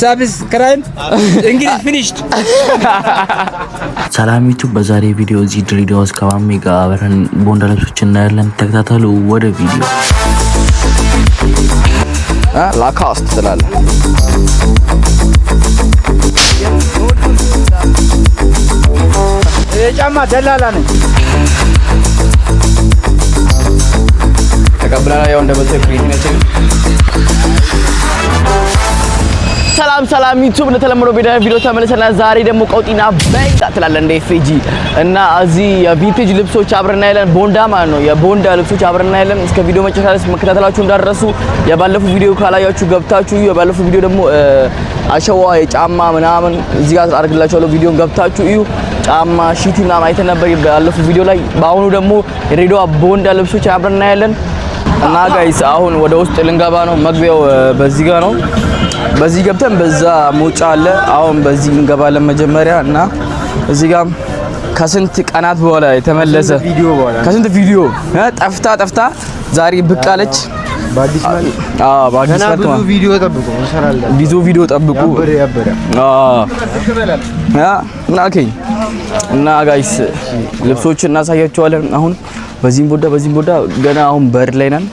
Subscribe English finished. ሰላም ዩቲዩብ በዛሬ ቪዲዮ እዚህ ድሬዳዋ ውስጥ ከማሜ ጋር አብረን ቦንዳ ልብሶችን እናያለን። ተከታተሉ። ወደ ቪዲዮ ላካስት ትላለህ የጫማ ደላላ ነኝ። ተቀብለና ያው እንደምትል ክሬቲነችን ሰላም ዩቲዩብ እንደተለመደው ቪዲዮ ተመልሰና ዛሬ ደግሞ ቀውጢና በእንዳ ትላለህ እንደ ኤፍጂ እና እዚህ የቪንቴጅ ልብሶች አብረን እናያለን። ቦንዳ ማለት ነው የቦንዳ ልብሶች አብረን እናያለን። እስከ ቪዲዮ መጨረሻ ድረስ መከታተላችሁ እንዳትረሱ። የባለፈው ቪዲዮ ካላያችሁ ገብታችሁ የባለፈው ቪዲዮ ደግሞ አሸዋ የጫማ ምናምን እዚህ ጋር አድርግላችኋለሁ። ቪዲዮን ገብታችሁ እዩ። ጫማ ሺቲ ምናምን አይተን ነበር ባለፈው ቪዲዮ ላይ። በአሁኑ ደግሞ የድሬዳዋ ቦንዳ ልብሶች አብረን እናያለን። እና ጋይስ አሁን ወደ ውስጥ ልንገባ ነው። መግቢያው በዚህ ጋር ነው። በዚህ ገብተን በዛ መውጫ አለ። አሁን በዚህ እንገባለን መጀመሪያ እና እዚህ ጋር ከስንት ቀናት በኋላ የተመለሰ ከስንት ቪዲዮ ጠፍታ ዛሬ ብቅ አለች። በአዲስ መልክ በአዲስ መልክ ብዙ ቪዲዮ ጠብቁ እንሰራለን። ብዙ ቪዲዮ ጠብቁ። ያበረ ምን አልከኝ? እና ጋይስ ልብሶችን እናሳያቸዋለን። አሁን በዚህም ቦዳ ገና አሁን በር ላይ ነን።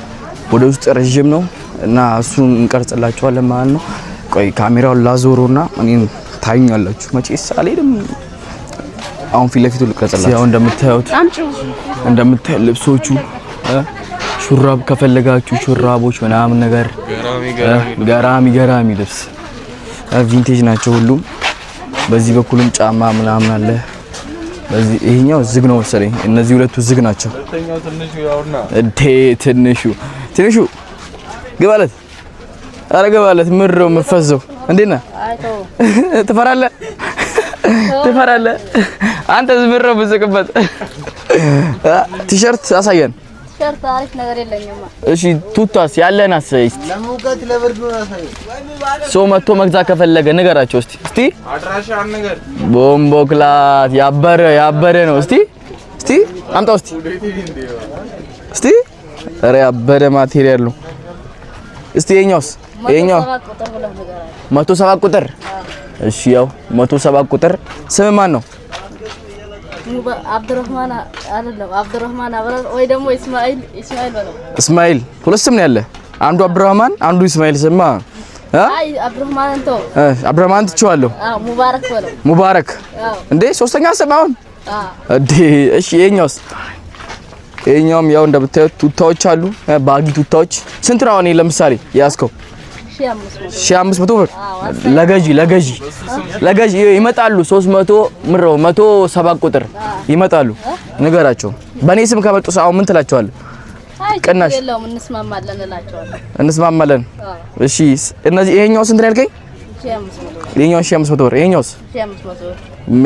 ወደ ውስጥ ረጅም ነው እና እሱን እንቀርጽላችኋለን ማለት ነው። ቆይ ካሜራውን ላዞሮና እኔን ታዩኛላችሁ። መቼስ አልሄድም። አሁን ፊት ለፊቱ ልቀርጽላችሁ። ያው እንደምታዩት ልብሶቹ ሹራብ ከፈለጋችሁ ሹራቦች ምናምን ነገር ገራሚ ልብስ ቪንቴጅ ናቸው ሁሉም። በዚህ በኩልም ጫማ ምናምን አለ። በዚህ ይሄኛው ዝግ ነው መሰለኝ። እነዚህ ሁለቱ ዝግ ናቸው። ትንሹ ግባለት አረጋባለት ምርሮ መፈዘው እንዴና ትፈራለህ አንተ ዝምሮ ብዝቅበት። ቲሸርት አሳየን። ቲሸርት አሪፍ ነገር የለኝማ። እሺ ቱታስ ያለናስ እስቲ ለሙቀት ለብርድ ነው አሳየን። ሰው መጥቶ መግዛት ከፈለገ ንገራቸው እስቲ አድራሻን ነገር ቦምቦክላት ያበረ ነው። እስቲ አምጣው እስቲ ኧረ ያበረ ማቴሪያል ነው። እስቲ የኛውስ 107 ቁጥር እሺ ያው 107 ቁጥር ስም ማን ነው? አብዱራህማን አይደለም አብዱራህማን አብራር ወይ ደግሞ እስማኤል በለው። እስማኤል ሁለት ስም ነው ያለ። አንዱ አብዱራህማን አንዱ እስማኤል ስማ አይ አብዱራህማን ተው አብዱራህማን ትችዋለሁ። ሙባረክ በለው። ሙባረክ እንዴ ሶስተኛ ስም አሁን እንዴ እሺ የኛውም ያው እንደምታዩት ቱታዎች አሉ። ባጊ ቱታዎች ስንት ነው አሁን ለምሳሌ ያስከው 1500 ብር ለገዢ ይመጣሉ። 300 ምረው 107 ቁጥር ይመጣሉ። ንገራቸው። በኔ ስም ከመጡ ሰው ምን ትላቸዋለህ? ቅናሽ የለውም እንስማማለን እላቸዋለሁ። እንስማማለን። እሺ እነዚህ ይሄኛው ስንት ነው ያልከኝ? 1500 ብር። ይሄኛውስ 1500 ብር።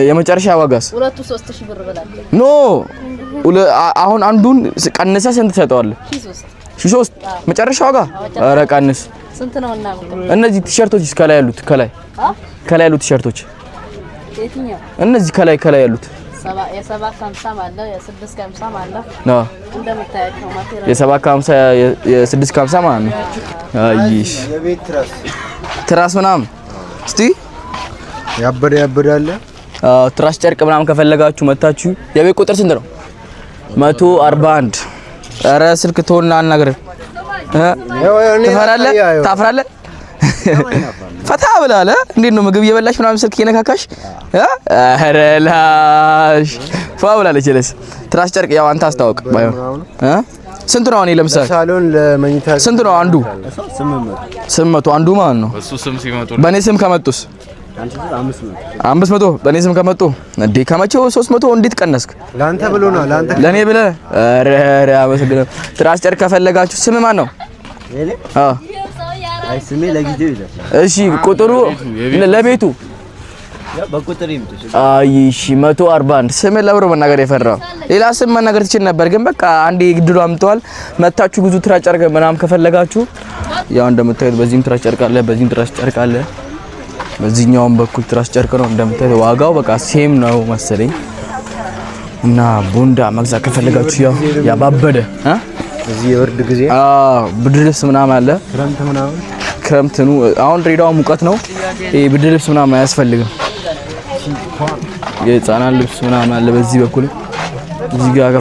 የመጨረሻ ዋጋስ? ሁለቱ 3000 ብር ብላችሁ ኖ አሁን አንዱን ቀንሰ ስንት ትሰጠዋለህ? 3 መጨረሻ ዋጋ። ኧረ ቀንስ። ስንት ነው እና እነዚህ ቲሸርቶች ከላይ ያሉት ቲሸርቶች የትኛው? እነዚህ ከላይ ያሉት የ750 አለ የ650 አለ እንደምታያቸው ማቴሪያል የ750 የ650 ማለት ነው። አይሽ የቤት ትራስ ምናምን እስቲ ያበዳለ ትራስ ጨርቅ ምናምን ከፈለጋችሁ መታችሁ። የቤት ቁጥር ስንት ነው? 141 ኧረ ስልክ ተወና አናግረን። ታፍራለህ? ፈታ ብላለ። እንዴት ነው ምግብ እየበላሽ ምናምን ስልክ እየነካካሽ? ኧረ ላሽ ፋውላለች። ለስ ትራስ ጨርቅ ያው አንተ አስተዋውቅ ባይሆን ስንት ነው? እኔ ለምሳሌ ሳሎን ለመኝታ ስንት ነው አንዱ? 800 አንዱ ማለት ነው። እሱ ስም ሲመጡ በኔ ስም ከመጡስ 500 በኔ ስም ከመጡ እንዴ ከመቼው 300 እንዴት ቀነስክ? ላንተ ብሎ ነው ለኔ ብለህ ኧረ አመሰግናለሁ። ትራስ ጨርቅ ከፈለጋችሁ ስም ማን ነው? አይ ስሜ ለጊዜው ይላል። እሺ ቁጥሩ ለቤቱ በቁጥር ይምጡ። አይ እሺ 141 ስም ለብሮ መናገር የፈራው ሌላ ስም መናገር ትችል ነበር፣ ግን በቃ አንዴ ግድሉ አምጥተዋል። መታችሁ ብዙ ትራስ ጨርቅ ምናምን ከፈለጋችሁ ያው እንደምታዩት በዚህም ትራስ ጨርቅ አለ፣ በዚህም ትራስ ጨርቅ አለ። በዚህኛውም በኩል ትራስ ጨርቅ ነው እንደምታዩት። ዋጋው በቃ ሴም ነው መሰለኝ። እና ቦንዳ መግዛት ከፈለጋችሁ ያው ያባበደ እዚህ የወርድ ጊዜ ብርድ ልብስ ምናምን አለ። ክረምት ነው አሁን ድሬዳዋ ሙቀት ነው ይሄ ብርድ ልብስ ምናምን አያስፈልግም የህፃናት ልብስ ምናምን አለ በዚህ በኩል እዚህ ጋር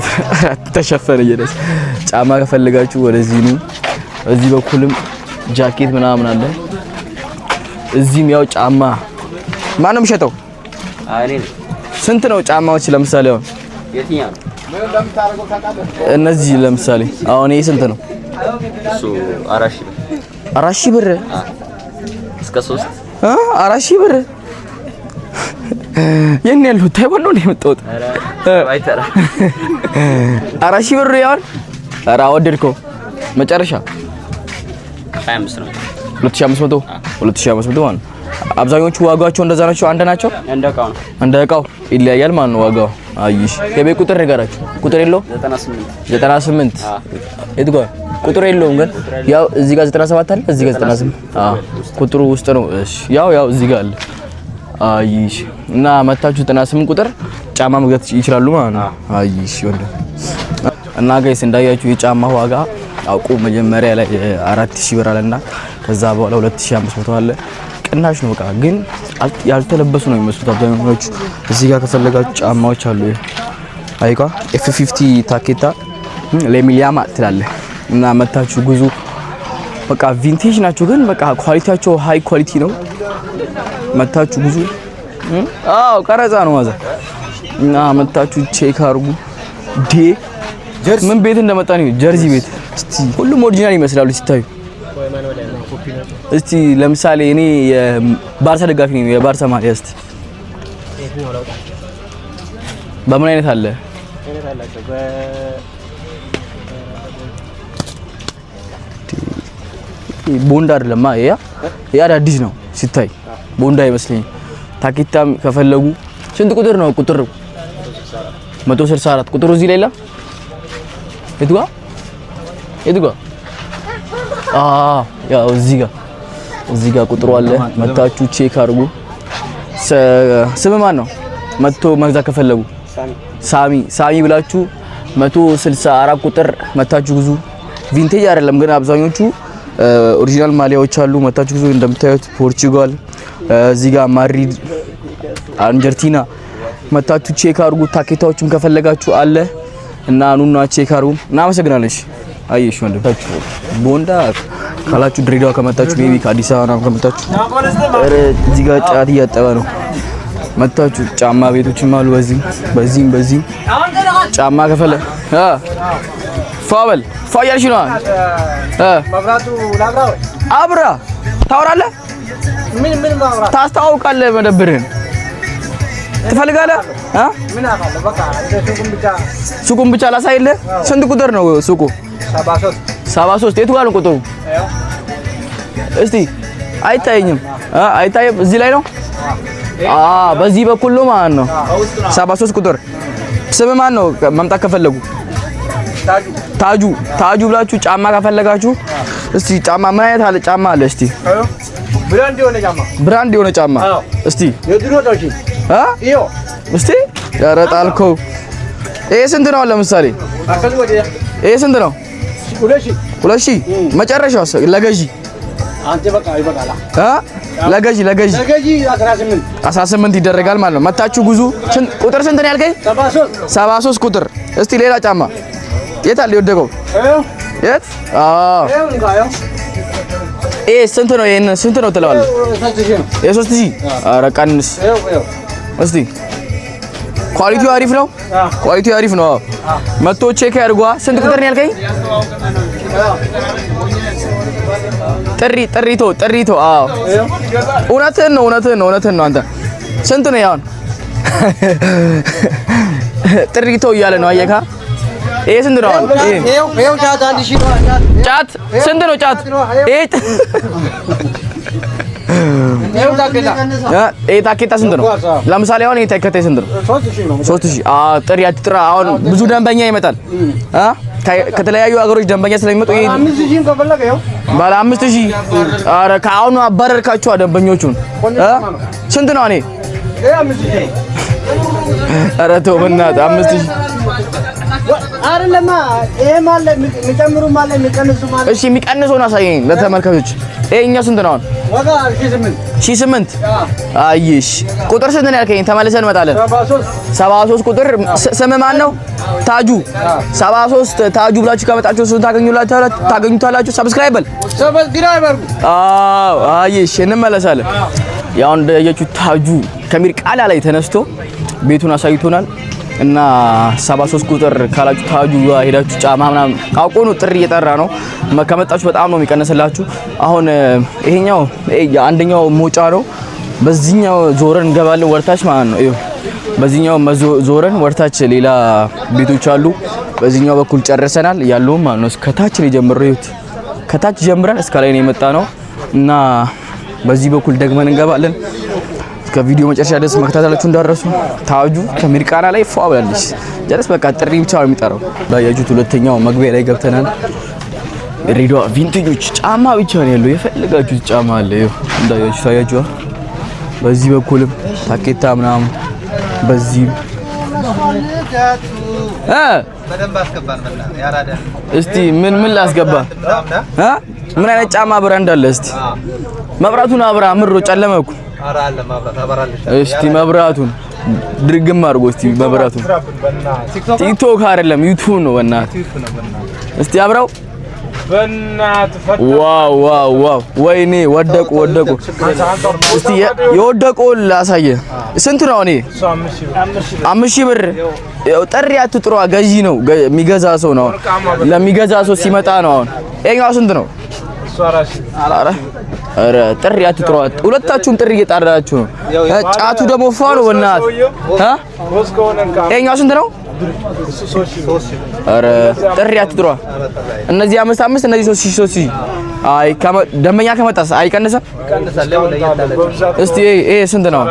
ተሸፈነ ይደስ ጫማ ከፈለጋችሁ ወደዚህ ነው እዚህ በኩልም ጃኬት ምናምን አለ እዚህም ያው ጫማ ማንም ሸጠው አይኔ ስንት ነው ጫማዎች ለምሳሌ አሁን የትኛው እነዚህ ለምሳሌ አሁን ይሄ ስንት ነው እሱ 4000 ብር እስከ 3 4000 ብር የኔ ያለው ታይዋን ነው የመጣው አይተራ 4000 ብር ያውን ኧረ ወደድከው መጨረሻ 25 ነው 2500 ማለት አብዛኞቹ ዋጋቸው እንደዛ ናቸው አንድ ናቸው እንደ እቃው ይለያያል ማለት ነው ዋጋው አይሽ የቤት ቁጥር ንገራችሁ ቁጥር የለው 98 የት ጋር ቁጥር የለውም ግን ያው እዚህ ጋር 97 አለ እዚህ ጋር 98 ቁጥሩ ውስጥ ነው እሺ ያው እዚህ ጋር አለ አይሽ እና መታችሁ 98 ቁጥር ጫማ መግዛት ይችላሉ ማለት ነው አይሽ ወንድ እና ጋይስ እንዳያችሁ የጫማ ዋጋ አውቁ መጀመሪያ ላይ 4000 ብር አለና ከዛ በኋላ 2500 አለ ቅናሽ ነው በቃ ግን ያልተለበሱ ነው የሚመስሉት አብዛኞቹ እዚህ ጋር ከፈለጋችሁ ጫማዎች አሉ አይካ F50 ታኬታ ለሚሊያማ ትላለ እና መታችሁ ጉዙ በቃ ቪንቴጅ ናቸው ግን በቃ ኳሊቲያቸው ሃይ ኳሊቲ ነው መታችሁ ጉዙ ቀረጻ ነው ማዘ እና መታችሁ ቼክ አርጉ ምን ቤት እንደመጣ ነው ጀርዚ ቤት እስቲ ሁሉም ኦሪጂናል ይመስላሉ ሲታዩ እስቲ ለምሳሌ እኔ የባርሳ ደጋፊ ነኝ የባርሳ ማሊያ እስቲ በምን አይነት አለ ቦንዳ አይደለም ያ አዲስ ነው ሲታይ ቦንዳ ይመስለኝ ታኪታም ከፈለጉ ስንት ቁጥር ነው ቁጥር 164 ቁጥሩ እዚህ ላይ ላ የቱ ጋር ያው እዚህ ጋር ቁጥሩ አለ መታችሁ ቼክ አድርጉ ስም ማን ነው መጥቶ መግዛት ከፈለጉ ሳሚ ብላችሁ 164 ቁጥር መታችሁ ግዙ ቪንቴጅ አይደለም ግን አብዛኞቹ ኦሪጂናል ማሊያዎች አሉ መታችሁ ግዙ እንደምታዩት ፖርቹጋል እዚህ ጋር ማድሪድ አርጀንቲና መታችሁ ቼክ አድርጉ ታኬታዎችም ከፈለጋችሁ አለ እና ኑና ቼክ አድርጉ እናመሰግናለን አይሽ ወንድታችሁ ቦንዳ ካላችሁ ድሬዳዋ ከመጣችሁ ሜቢ ከአዲስ አበባ ከመጣችሁ እዚህ ጋር ጫት እያጠበ ነው መታችሁ ጫማ ቤቶችም አሉ በዚህ ጫማ ከፈለ ፋበል ፋያልሽ ነው መብራቱ ላብራው አብራ ታወራለህ ምን ማብራት ታስተዋውቃለህ መደብርህን ትፈልጋለህ ምን አካለ በቃ ሱቁን ብቻ ላሳይልህ ስንት ቁጥር ነው ሱቁ 73 የቱ ጋር ነው ቁጥሩ እስቲ አይታየኝም አይታየም እዚህ ላይ ነው በዚህ በኩል ነው ማለት ነው 73 ቁጥር ስም ማን ነው መምጣት ከፈለጉ ታጁ ብላችሁ ጫማ ከፈለጋችሁ እስቲ ጫማ ምን አይነት አለ ጫማ አለ እስቲ ብራንድ የሆነ ጫማ እስቲ የድሮ ዳሽ ይዮ እስቲ ያረጣልከው ይሄ ስንት ነው ለምሳሌ ይሄ ስንት ነው 2000 መጨረሻው ለገዢ አንተ በቃ ይበቃላ ለገዢ 18 ይደረጋል ማለት ነው መታችሁ ጉዙ ቁጥር ስንት ነው ያልከኝ 73 ቁጥር እስቲ ሌላ ጫማ የት አለ የወደቀው የት ስንት ነው ይሄን ስንት ነው ትለዋለህ 3000 ኧረ ቀንስ እስቲ ኳሊቲው አሪፍ ነው መቶ ቼክ ያድርጓ ስንት ቁጥር ነው ያልከኝ ጥሪቶ እውነትህን ነው አንተ ስንት ነው ያውን ጥሪቶ እያለ ነው አየካ ይሄ ስንት ነው ይሄው ጫት 1000 ነው ጫት ስንት ነው ጫት ይሄ ታኬታ ስንት ነው ለምሳሌ አሁን ይሄ ታኬታ ስንት ነው 3000 ጥሪ አትጥራ አሁን ብዙ ደንበኛ ይመጣል ከተለያዩ ሀገሮች ደንበኛ ስለሚመጡ ይሄ 5000 ከፈለገ ይኸው ባለ 5000 ኧረ ከአሁኑ አባረርካቸው ደንበኞቹን ስንት ነው እኔ ይሄ 5000 ኧረ ተው በእናትህ 5000 አይደለማ ይሄ ማለት የሚጨምሩ ማለት የሚቀንሱ ማለት እሺ የሚቀንሰውን አሳየኝ ለተመልካቾች ይሄኛው ስንት ነው? ዋጋ 1008 አይሽ ቁጥር ስንት ነው ያልከኝ? ተመልሰን እንመጣለን። 73 ቁጥር ስም ማን ነው? ታጁ 73 ታጁ ብላችሁ ከመጣችሁ እሱን ታገኙታላችሁ። ሰብስክራይብ በል። አዎ አይሽ እንመለሳለን። ያው እንደያችሁ ታጁ ከሚርቃላ ላይ ተነስቶ ቤቱን አሳይቶናል እና 73 ቁጥር ካላችሁ ታጁ ጋር ሄዳችሁ ጫማ ምናምን አውቆ ነው ጥሪ እየጠራ ነው። ከመጣችሁ በጣም ነው የሚቀነስላችሁ። አሁን ይሄኛው አንደኛው ሞጫ ነው። በዚህኛው ዞረን እንገባለን ወርታች ማለት ነው። ይኸው በዚህኛው ዞረን ወርታች ሌላ ቤቶች አሉ። በዚህኛው በኩል ጨርሰናል ያለው ማለት ነው። ከታች ነው የጀመረው። ይሁት ከታች ጀምረን እስከ ላይ ነው የመጣ ነው እና በዚህ በኩል ደግመን እንገባለን። ከቪዲዮ መጨረሻ ድረስ መከታተላችሁ እንዳረሱ። ታጁ ከሚርቃና ላይ ፏ ብላለች። ጀለስ በቃ ጥሪ ብቻ ነው የሚጠራው። ባያችሁት ሁለተኛው መግቢያ ላይ ገብተናል። ሬዲዮ ቪንቴጆች ጫማ ብቻ ነው ያለው። የፈለጋችሁት ጫማ አለ። ይኸው እንዳያችሁ ታያችሁ። በዚህ በኩልም ታኬታ ምናምን በዚህ በደንብ አስገባን በእናትህ ያራዳ። እስቲ ምን ላስገባ? ምን አይነት ጫማ ብራንድ አለ? እስቲ መብራቱን አብራ ምሮ ጨለመኩ። ኧረ አለ ማብራት አበራልሽ። እስቲ መብራቱን ድርግም አድርጎ እስቲ መብራቱን። ቲክቶክ አይደለም ዩቲዩብ ነው በእናትህ። እስቲ አብራው በእናትህ። ዋው ዋው ዋው! ወይኔ ወደቁ። እስቲ የወደቀውን ላሳየ። ስንት ነው? እኔ 5000 ብር። ጥሪ አትጥሯ። ገዢ ነው የሚገዛ ሰው ነው። ለሚገዛ ሰው ሲመጣ ነው። አሁን ይሄኛው ስንት ነው? ኧረ ጥሪ አትጥሯ። ሁለታችሁም ጥሪ እየጣራችሁ ነው። ጫቱ ደግሞ ፏ ነው በእናትህ። ይሄኛው ስንት ነው? ኧረ ጥሪ አትጥሯ። እነዚህ 5 እነዚህ 3000 አይ ደንበኛ ከመጣስ አይቀንስም? እስቲ ይሄ ስንት ነው?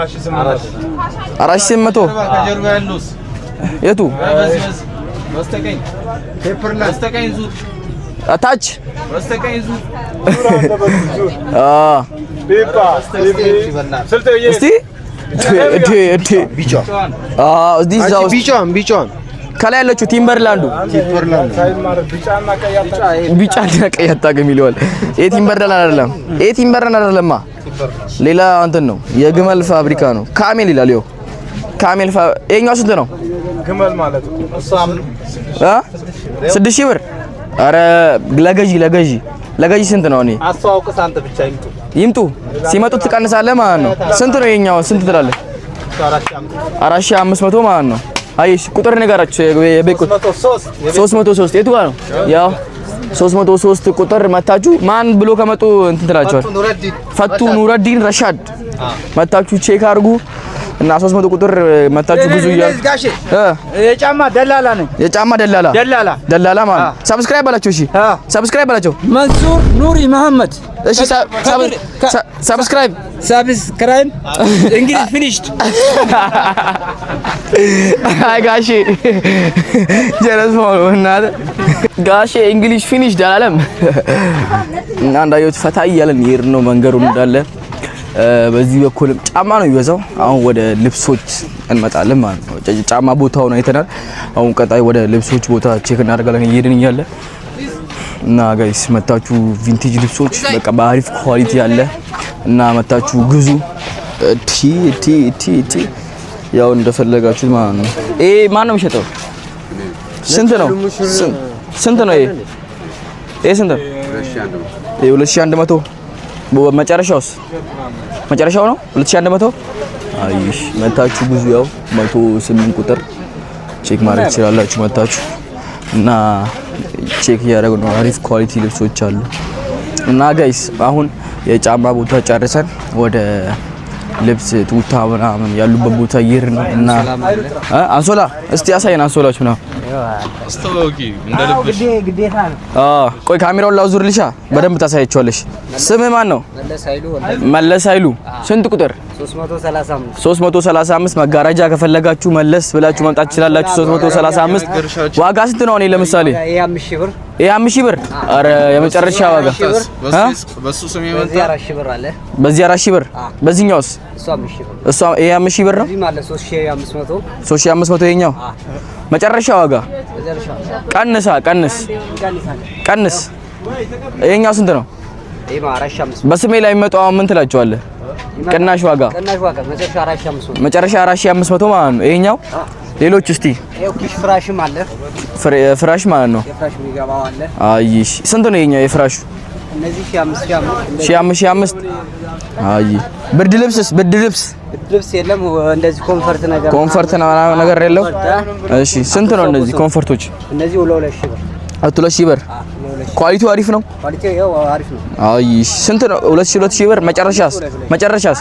4800 የቱ ታች ከላይ ያለችው ቲምበርላንዱ ቢጫና ቀይ አታገም ይለዋል። ይሄ ቲምበርላንድ አይደለም። ሌላ እንትን ነው። የግመል ፋብሪካ ነው። ካሜል ይላል። ይኸው ካሜል ይሄኛው ስንት ነው? ግመል ማለት ነው። 6000 ብር። ኧረ ለገዢ ስንት ነው? እኔ አስተዋውቅስ አንተ ብቻ ይምጡ። ሲመጡ ትቀንሳለህ ማለት ነው። ስንት ነው ይሄኛው? ስንት ትላለህ? 4500 ማለት ነው። አይሽ ቁጥር ንገራችሁ። የቤት ቁጥር 303 የቱ ጋር ነው? ያው 303 ቁጥር መታችሁ ማን ብሎ ከመጡ እንትን ትላችኋል። ፈቱ ኑረዲን ረሻድ መታችሁ ቼክ አድርጉ እና 300 ቁጥር መታችሁ ብዙ የጫማ ደላላ ነኝ። የጫማ ደላላ ማለት ሰብስክራይብ ባላችሁ። እሺ ሰብስክራይብ ባላችሁ። መንሱር ኑሪ መሐመድ። እሺ ሰብስክራይብ እንግሊዝ ፊኒሽድ። አይ ጋሼ ጀለስ ሆኖ እና ጋሼ እንግሊዝ ፊኒሽድ አላለም። እና እንዳየሁት ፈታ እያለን ይሄድ ነው መንገሩን እንዳለ። በዚህ በኩል ጫማ ነው የሚበዛው። አሁን ወደ ልብሶች እንመጣለን ማለት ነው። ጫማ ቦታውን አይተናል። አሁን ቀጣይ ወደ ልብሶች ቦታ ቼክ እናደርጋለን እየሄድን እያለ እና ጋይስ መታችሁ ቪንቴጅ ልብሶች በቃ በአሪፍ ኳሊቲ ያለ እና መታችሁ ግዙ። ቲ ያው እንደፈለጋችሁት ማለት ነው። ይሄ ማን ነው የሚሸጠው? ስንት ነው? ስንት ነው? ይሄ ስንት ነው? 2100 መጨረሻው ነው 2100። አይሽ መታችሁ ብዙ ያው 108 ቁጥር ቼክ ማድረግ ትችላላችሁ መታችሁ እና ቼክ ያደረጉ ነው። አሪፍ ኳሊቲ ልብሶች አሉ እና ጋይስ አሁን የጫማ ቦታ ጨርሰን ወደ ልብስ ቱታ ምናምን ያሉበት ቦታ እየሄድን ነው እና አንሶላ እስቲ ያሳየን። አንሶላችሁ ነው አስተዋውቂ እንደልብሽ ግዴታ ነው። ቆይ ካሜራውን ላዙርልሻ በደንብ ታሳያችኋለሽ። ስምህ ማን ነው? መለስ ኃይሉ። ስንት ቁጥር? 335 መጋረጃ ከፈለጋችሁ መለስ ብላችሁ መምጣት ትችላላችሁ። 335 ዋጋ ስንት ነው? እኔ ለምሳሌ ይሄ 5000 ብር። አረ የመጨረሻ ዋጋ በሱ ስም ይመጣ በዚህ 4000 ብር። በዚህኛውስ እሷ ይሄ 5000 ብር ነው። 3500 ይሄኛው መጨረሻ ዋጋ። ቀንስ። ይሄኛው ስንት ነው? በስሜ ላይ የሚመጣው ምን ትላቸዋለህ? ቅናሽ ዋጋ መጨረሻ 4500 ማለት ነው። ይሄኛው ሌሎች እስቲ ፍራሽም አለ ፍራሽ ማለት ነው። የፍራሽ የሚገባው አለ። አይሽ ስንት ነው ይሄኛው የፍራሹ? እነዚህ 1500 አይ ብርድ ልብስ የለም። እንደዚህ ኮምፈርት ነገር የለው። እሺ ስንት ነው እነዚህ ኮምፈርቶች? እነዚህ 2000 ብር። ኳሊቲው አሪፍ ነው። ኳሊቲው አሪፍ ነው። አይሽ ስንት ነው? 2000 ብር። መጨረሻስ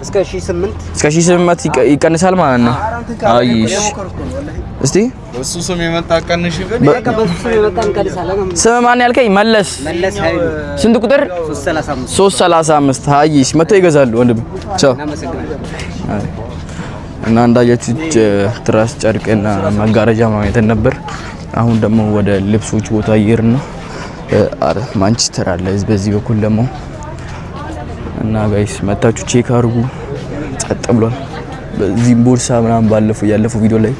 እስከ 1800 ይቀንሳል ማለት ነው። አይሽ እስቲ በሱ ስም የመጣ ቀንሽ ግን ስም ማን ያልከኝ? መለስ ኃይሉ። ስንት ቁጥር? 335 አይሽ መቶ ይገዛሉ ወንድም። ቻው። እና እንዳያችሁት ትራስ ጨርቅና መጋረጃ ማየት ነበር። አሁን ደግሞ ወደ ልብሶች ቦታ እየሄድን ነው። ማንቸስተር አለ በዚህ በኩል ደግሞ እና ጋይስ መታችሁ ቼክ አድርጉ። ጸጥ ብሏል። በዚህም ቦርሳ ምናምን ያለፈው ቪዲዮ ላይ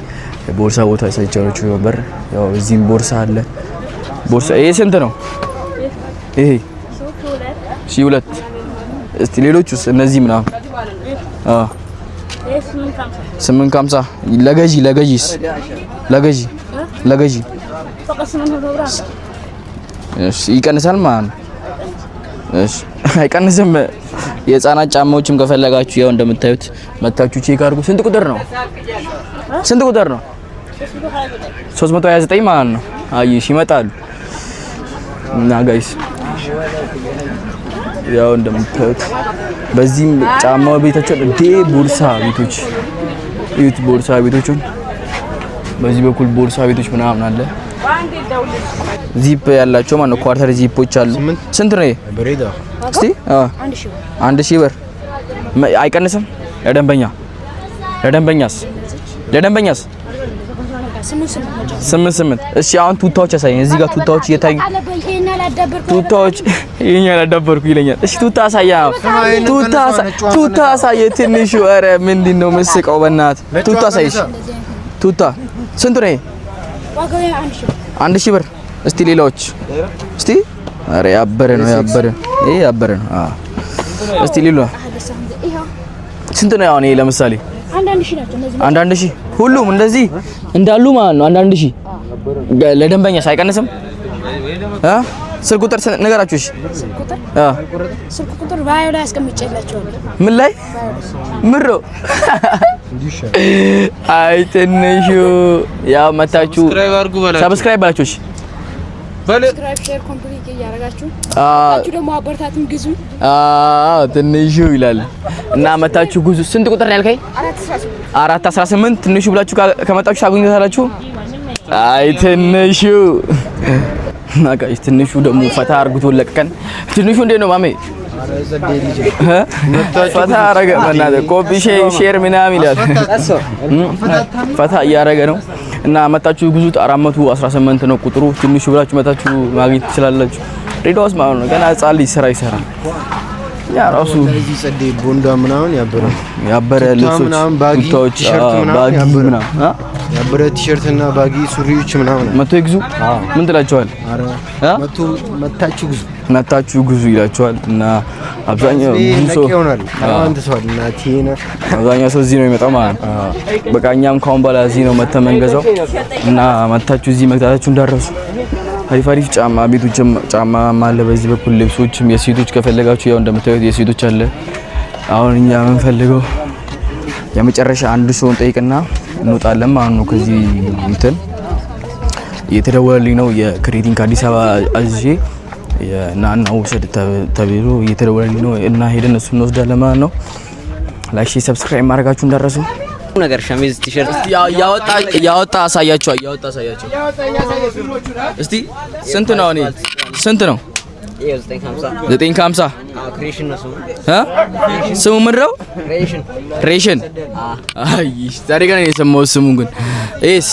ቦርሳ ቦታ ሳይቻላችሁ ነበር። ያው እዚህም ቦርሳ አለ። ቦርሳ ይሄ ስንት ነው? ይሄ 2 እስቲ ሌሎቹስ እነዚህ ምናምን 850 ለገዢ እሺ ይቀንሳል ማለት ነው። እሺ አይቀንስም። የህፃናት ጫማዎችም ከፈለጋችሁ ያው እንደምታዩት መታችሁ ቼክ አድርጉ። ስንት ቁጥር ነው? 329 ማለት ነው። አይሽ ይመጣሉ እና ጋይስ ያው እንደምታዩት በዚህም ጫማ ቤታቸው ቦርሳ ቤቶች እዩት። ቦርሳ ቤቶችን በዚህ በኩል ቦርሳ ቤቶች ምናምን አለ። ዚፕ ያላቸው ማለት ነው። ኳርተር ዚፖች አሉ። ስንት ነው? እስቲ 1000 ብር አይቀንስም? ለደንበኛስ 8 እሺ አሁን ቱታዎች ያሳየኝ። እዚህ ጋር ቱታዎች እየታዩ ቱታዎች ይሄኛ ያዳበርኩ ይለኛል። እሺ ቱታ አሳየ ትንሹ። ኧረ ምንድነው መስቀው? በእናትህ ቱታ አሳይሽ። ቱታ ስንት ነው? ዋጋው 1000 ብር። እስቲ ሌላዎች እስቲ ኧረ ያበረ ነው። ይሄ ያበረ ነው። እስቲ ሌላ ስንት ነው? አሁን ይሄ ለምሳሌ አንዳንድ ሺህ ሁሉም እንደዚህ እንዳሉ ማለት ነው። አንዳንድ ሺህ ለደንበኛስ አይቀንስም? ስልክ ቁጥር ነገራችሁ። እሺ ስልክ ቁጥር ባዮ ላይ አስቀምጬላችኋለሁ። ምን ላይ ምሮ አይ ትንሹ ያው መታችሁ ሰብስክራይብ ባላችሁ። እሺ ሰብስክራይብ ሼር ኮምፕሊት እያደረጋችሁ ደግሞ አበርታቱን ግዙ። ትንሹ ይላል እና መታችሁ ግዙ። ስንት ቁጥር ነው ያልከኝ? 418 ትንሹ ብላችሁ ከመጣችሁ ታገኙታላችሁ። አይ ትንሹ ናጋይስ ትንሹ ደግሞ ፈታ አርግቶ ለቀቀን። ትንሹ እንዴት ነው ማሜ? ፈታ አረገ ማለት ኮፒ ሼር ምናምን ይላል። ፈታ እያረገ ነው እና መጣችሁ ግዙት። 418 ነው ቁጥሩ። ትንሹ ብላችሁ መጣችሁ ማግኘት ትችላላችሁ። ሬዳውስ ማለት ነው። ገና ህፃን ልጅ ስራ ይሰራል። ያ ራሱ እዚህ ጸዴ ቦንዳ ምናምን ያበረ ልብሶች ቱታዎች ባጊ ምናምን ያበረ ቲሸርት እና ባጊ ሱሪዎች ምናምን መቶ ይግዙ። ምን ትላቸዋል? መታችሁ ግዙ ይላቸዋል እና አብዛኛው ሰው ይሆናል አንተ ሰው እና ቲና አብዛኛው ሰው እዚህ ነው የሚመጣው ማለት ነው። በቃ እኛም ካሁን በኋላ እዚህ ነው መተመንገዛው እና መታችሁ እዚህ መግዛታችሁ እንዳረሱ። አሪፍ ጫማ ቤቶችም ጫማ አለ በዚህ በኩል ልብሶችም የሴቶች ከፈለጋችሁ ያው እንደምታዩት የሴቶች አለ። አሁን እኛ የምንፈልገው የመጨረሻ አንድ ሰው እንጠይቅና እንወጣለን ማለት ነው። ከዚህ እንትን እየተደወለልኝ ነው የክሬቲንግ አዲስ አበባ አዝዤ እና ውሰድ ተብሎ እየተደወለልኝ ነው እና ሄደን እሱ እንወስዳለን ማለት ነው። ላይክ ሰብስክራይብ ማድረጋችሁ እንዳረሱ። ነገር ሸሚዝ ቲሸርት ያወጣ አሳያችሁ። እስቲ ስንት ነው? እኔ ስንት ነው? 950 ክሬሽን ነው ስሙ ምን ነው? ሬሽን። አይ ዛሬ ገና የሰማሁት ስሙን ግን ኤስ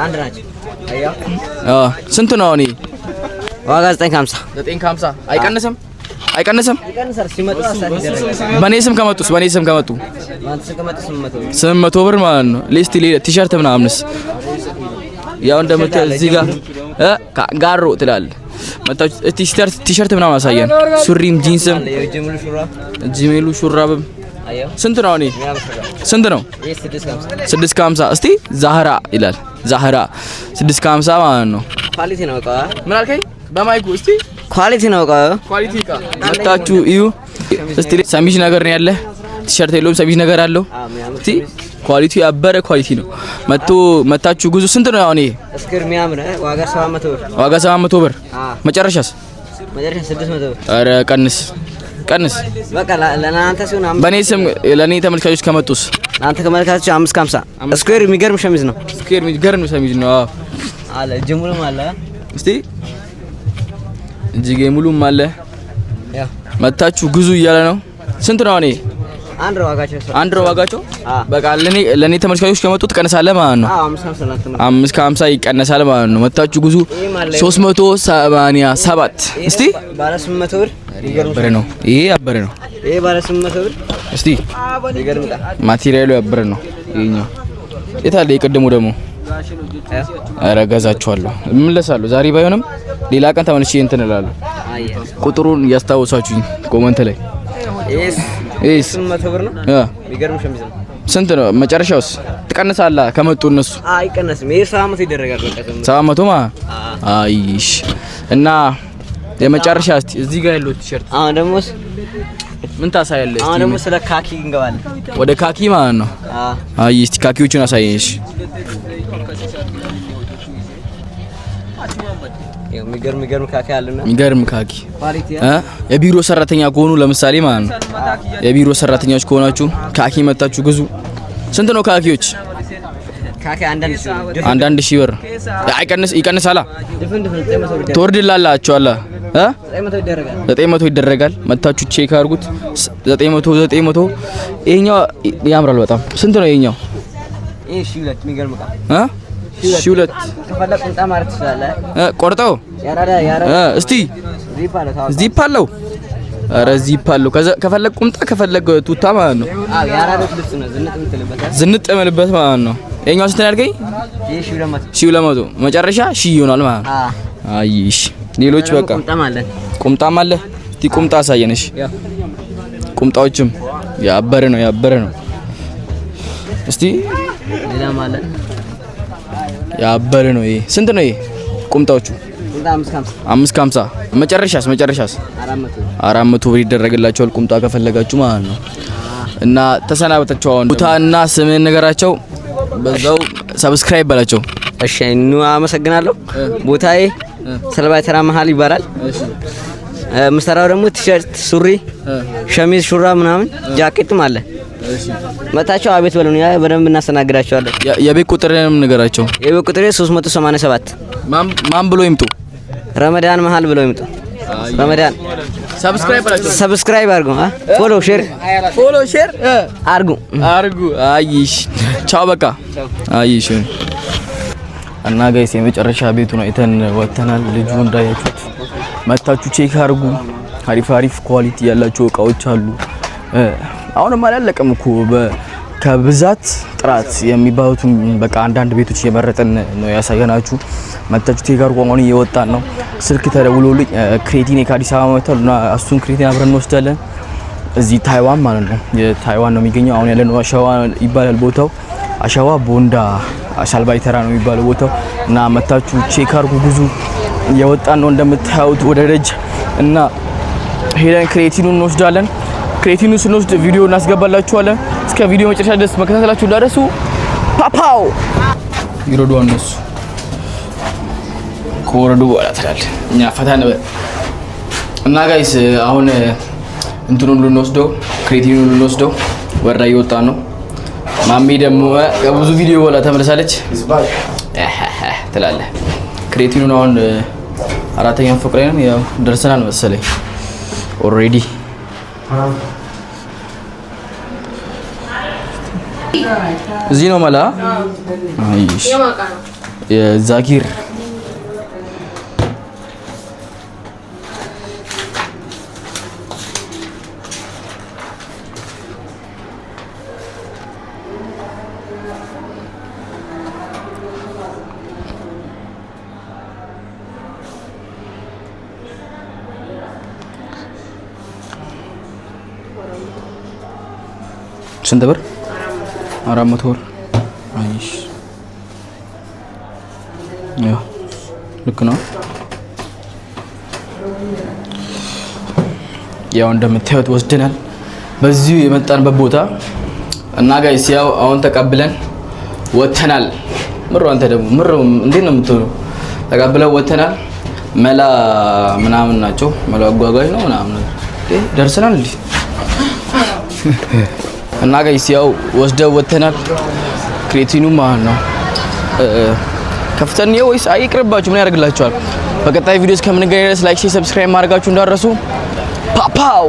አንድ ናቸው። ስንት ነው? እኔ ዋጋ 950 አይቀንስም? ሲመጡ በኔ ስም ከመጡ 800 ብር ማለት ነው። ሊስት ቲሸርት ምናምንስ ያው እንደምታዩት እዚህ ጋር ጋሮ ትላለህ መጣችሁ ቲሸርት ምናምን አሳየን። ሱሪም ጂንስም የጅምሉ ሹራብ ጂሜሉ ሹራብም አየው ስንት ነው? እኔ ስንት ነው? 650 እስቲ ዛህራ ይላል። ዛህራ 650 ማለት ነው። ኳሊቲ ነው እቃ። ምን አልከኝ? በማይኩ እስቲ ኳሊቲ ነው እቃ። ኳሊቲ እቃ መጣችሁ እዩ እስቲ። ሰሚዝ ነገር ነው ያለ ቲሸርት የለውም ሰሚዝ ነገር አለው። እስቲ ኳሊቲ ያበረ ኳሊቲ ነው። መታችሁ ጉዙ። ስንት ነው አሁን? ይሄ እስክር የሚያምር ዋጋ 700 ብር። ዋጋ 700 ብር። መጨረሻስ 600 ብር። ኧረ ቀንስ በቃ ለናንተ ሲሆን በኔ ስም ለኔ ተመልካቾች ከመጡስ ናንተ ከመልካቾች 550 እስኩዌር የሚገርም ሸሚዝ ነው። እስኩዌር የሚገርም ሸሚዝ ነው። አዎ አለ ጅሙሉም አለ። እስቲ እጅጌ ሙሉም አለ። ያ መታችሁ ግዙ እያለ ነው። ስንት ነው እኔ? አንድ ዋጋቸው በቃ ለኔ ተመልካቾች ከመጡት ቀነሳለህ ማለት ነው። 550 ይቀነሳል ማለት ነው። መታችሁ ግዙ 387 እስቲ ባለ 800 ብር ያበረ ነው። ይሄ ያበረ ነው። ይሄ ባለ 800 ብር እስቲ ይገርምጣ። ማቴሪያሉ ያበረ ነው። ይሄኛው የታለ? የቀደሙ ደግሞ ኧረ ገዛችኋለሁ እመለሳለሁ። ዛሬ ባይሆንም ሌላ ቀን ተመልሼ እንትን እላለሁ። ቁጥሩን እያስታወሳችሁኝ ኮመንት ላይ ኤስ 800 ብር ነው። ይገርም ሸሚዝ ነው። ስንት ነው መጨረሻውስ? ትቀንሳለህ ከመጡ እነሱ? አይቀነስም። ይሄ 700 ይደረጋል። በቃ 700 ማ አይሽ እና የመጨረሻ እስቲ እዚህ ጋር ያለው ቲሸርት አሁን ደግሞ ምን ታሳያለህ? አሁን ደግሞ ስለ ካኪ እንገባለን። ወደ ካኪ ማለት ነው። አይ እስቲ ካኪዎቹን አሳየሽ። የሚገርም ካኪ አለና የሚገርም ካኪ የቢሮ ሰራተኛ ከሆኑ ለምሳሌ ማለት ነው የቢሮ ሰራተኛዎች ከሆናችሁ ካኪ መታችሁ ግዙ። ስንት ነው ካኪዎች? ካኪ አንዳንድ ሺህ ብር ይቀንሳላ። ትወርድላላችሁ አላ 900 ይደረጋል። መታችሁ ቼክ አድርጉት። 900 ይሄኛው ያምራል በጣም። ስንት ነው ይሄኛው? ይሄ 2 የሚገርም ቃ 2 ከፈለክ ቁምጣ ማለት ትችላለህ። ቆርጠው ያራዳ እስቲ ዚፕ አለው። ኧረ ዚፕ አለው። ከፈለክ ቁምጣ ከፈለክ ቱታ ማለት ነው። ያራዳ ልብስ ነው። ዝንጥ የምልበት ማለት ነው። ይሄኛው ስንት ያልከኝ? ይሄ 200 መጨረሻ 1000 ይሆናል ማለት ነው። አይሽ ሌሎች በቃ ቁምጣም አለ። እስቲ ቁምጣ አሳየንሽ። ቁምጣዎችም ያበረ ነው። እስቲ ሌላ ማለት ያበረ ነው። ይሄ ስንት ነው? ይሄ ቁምጣዎቹ 550 መጨረሻስ 400 ብር ይደረግላችኋል ቁምጣ ከፈለጋችሁ ማለት ነው። እና ተሰናበታችሁ። አሁን ቦታና ስምን ነገራቸው በዛው ሰብስክራይብ ባላቸው። እሺ አመሰግናለሁ። ቦታዬ ሰልባይተራ መሃል ይባላል። ምሰራው ደግሞ ቲሸርት፣ ሱሪ፣ ሸሚዝ፣ ሹራብ ምናምን ጃኬትም አለ። መጣቸው አቤት በሉኝ። በደንብ እናስተናግዳቸዋለን። የቤት ቁጥርንም ነገራቸው። የቤት ቁጥሬ 387 ማን ብሎ ይምጡ? ረመዳን መሃል ብሎ ይምጡ። ረመዳን ሰብስክራይብ አድርጉ። ፎሎ ሼር አድርጉ። አይሽ ቻው በቃ አይሽ። እና ጋይስ የመጨረሻ ቤቱን አይተን ወተናል። ልጁ እንዳያችሁት መታችሁ ቼክ አድርጉ። አሪፍ ኳሊቲ ያላቸው እቃዎች አሉ። አሁንም አላለቀም እኮ ከብዛት ጥራት የሚባሉትን በቃ አንዳንድ ቤቶች እየመረጥን ነው ያሳየናችሁ። መታችሁ ቼክ አድርጉ። አሁን እየወጣን ነው። ስልክ ተደውሎልኝ ክሬቲን ከአዲስ አበባ መጥቷል እና እሱን ክሬቲን አብረን እንወስዳለን። እዚህ ታይዋን ማለት ነው። የታይዋን ነው የሚገኘው። አሁን ያለነው አሸዋ ይባላል ቦታው። አሸዋ ቦንዳ ሳልባይተራ ነው የሚባለው ቦታው እና መታችሁ ቼክ አድርጉ። ብዙ እየወጣን ነው እንደምታዩት ወደ ደጅ እና ሄደን ክሬቲኑን እንወስዳለን። ክሬቲኑን ስንወስድ ቪዲዮ እናስገባላችኋለን። እስከ ቪዲዮ መጨረሻ ድረስ መከታተላችሁ እንዳትረሱ። ፓፓው ይሮዱ እነሱ ከወረዱ በኋላ ትላለህ እኛ ፈታ ነበር እና ጋይስ አሁን እንትኑን ልንወስደው ክሬቲኑን ልንወስደው ወራ እየወጣን ነው። ማሚ ደግሞ ብዙ ቪዲዮ በኋላ ተመለሳለች ትላለህ። ክሬቲኑን አሁን አራተኛው ፎቅ ላይ ነን። ያው ደርሰናል መሰለኝ ኦልሬዲ። እዚህ ነው መላ አይሽ የዛኪር ስንት ብር? 400 ብር። አይሽ ያው ልክ ነው። ያው እንደምታዩት ወስደናል በዚሁ የመጣንበት ቦታ እና ጋይስ ያው አሁን ተቀብለን ወተናል። ምሮ አንተ ደግሞ ምሮ እንዴት ነው የምትሆነው? ተቀብለን ወተናል። መላ ምናምን ናቸው መላ አጓጓዥ ነው ምናምን ደርሰናል እንዴ እና ጋይስ ያው ወስደው ወተናል። ክሬቲኑ ማለት ነው ከፍተን ነው ወይስ አይቅርባችሁ? ምን ያደርግላችኋል? በቀጣይ ቪዲዮስ ከምንገናኝ ድረስ ላይክ፣ ሼር፣ ሰብስክራይብ ማድረጋችሁ እንዳትረሱ። ፓፓው